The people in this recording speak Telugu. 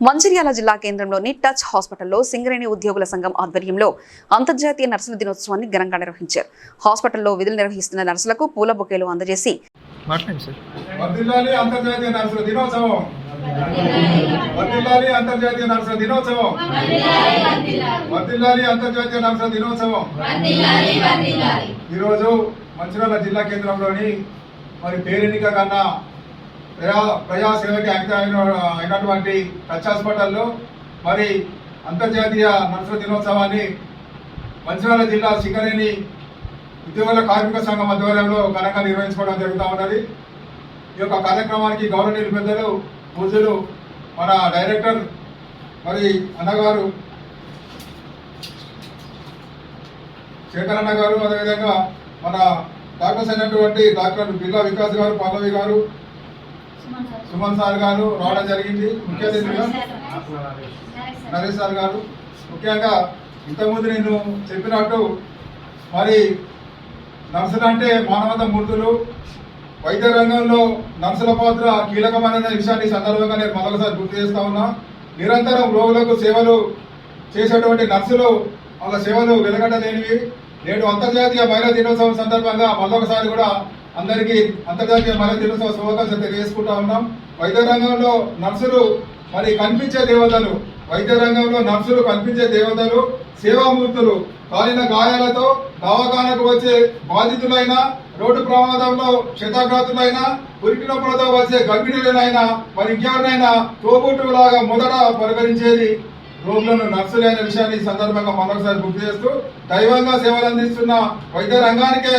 మంచిర్యాల జిల్లా కేంద్రంలోని టచ్ హాస్పిటల్లో సింగరేణి ఉద్యోగుల సంఘం ఆధ్వర్యంలో అంతర్జాతీయ నర్సుల దినోత్సవాన్ని ఘనంగా నిర్వహించారు. హాస్పిటల్లో విధులు నిర్వహిస్తున్న నర్సులకు పూల బొకేలు అందజేసి అంతర్జాతీయ నర్సుల దినోత్సవం అంతర్జాతీయ నర్సుల దినోత్సవం అంతర్జాతీయ నర్సుల దినోత్సవం. ఈరోజు మంచిర్యాల జిల్లా కేంద్రంలోని మరి పేరెన్నిక కన్నా ప్రజా సేవకి అయినటువంటి టచ్ హాస్పిటల్లో మరి అంతర్జాతీయ నర్సుల దినోత్సవాన్ని మంచిర్యాల జిల్లా సింగరేణి ఉద్యోగుల కార్మిక సంఘం ఆధ్వర్యంలో ఘనంగా నిర్వహించుకోవడం జరుగుతూ ఉన్నది. ఈ యొక్క కార్యక్రమానికి గౌరవనీయులు పెద్దలు పూజలు మన డైరెక్టర్ మరి అన్నగారు శేఖర్ అన్న గారు, అదేవిధంగా మన డాక్టర్స్ అయినటువంటి డాక్టర్ బిల్లా వికాస్ గారు, పల్లవి గారు, సుమన్ సార్ గారు రావడం జరిగింది. ముఖ్య అతిథిగా నరేష్ సార్ గారు. ముఖ్యంగా ఇంతకుముందు నేను చెప్పినట్టు మరి నర్సులు అంటే మానవత మూర్తులు. వైద్య రంగంలో నర్సుల పాత్ర కీలకమైన విషయాన్ని సందర్భంగా నేను మరొకసారి గుర్తు చేస్తా ఉన్నా. నిరంతరం రోగులకు సేవలు చేసేటువంటి నర్సులు వాళ్ళ సేవలు వెలగట్టలేనివి. నేడు అంతర్జాతీయ మహిళా దినోత్సవం సందర్భంగా మరొకసారి కూడా అందరికీ అంతర్జాతీయ మహిళా దినోత్సవ శుభాకాంక్షలు తెలియజేసుకుంటా ఉన్నాం. వైద్య రంగంలో నర్సులు మరి కనిపించే దేవతలు, వైద్య రంగంలో నర్సులు కనిపించే దేవతలు, సేవామూర్తులు. కాలిన గాయాలతో దవాఖానకు వచ్చే బాధితులైనా, రోడ్డు ప్రమాదంలో క్షతాఘాతులైనా, ఉరికి నొప్పులతో వచ్చే గర్భిణులైనా, మరి ఇంకెవరినైనా తోబుట్టులాగా మొదట పలకరించేది రోగులను నర్సులైన విషయాన్ని ఈ సందర్భంగా మరొకసారి గుర్తు చేస్తూ దైవంగా సేవలు అందిస్తున్న వైద్య రంగానికే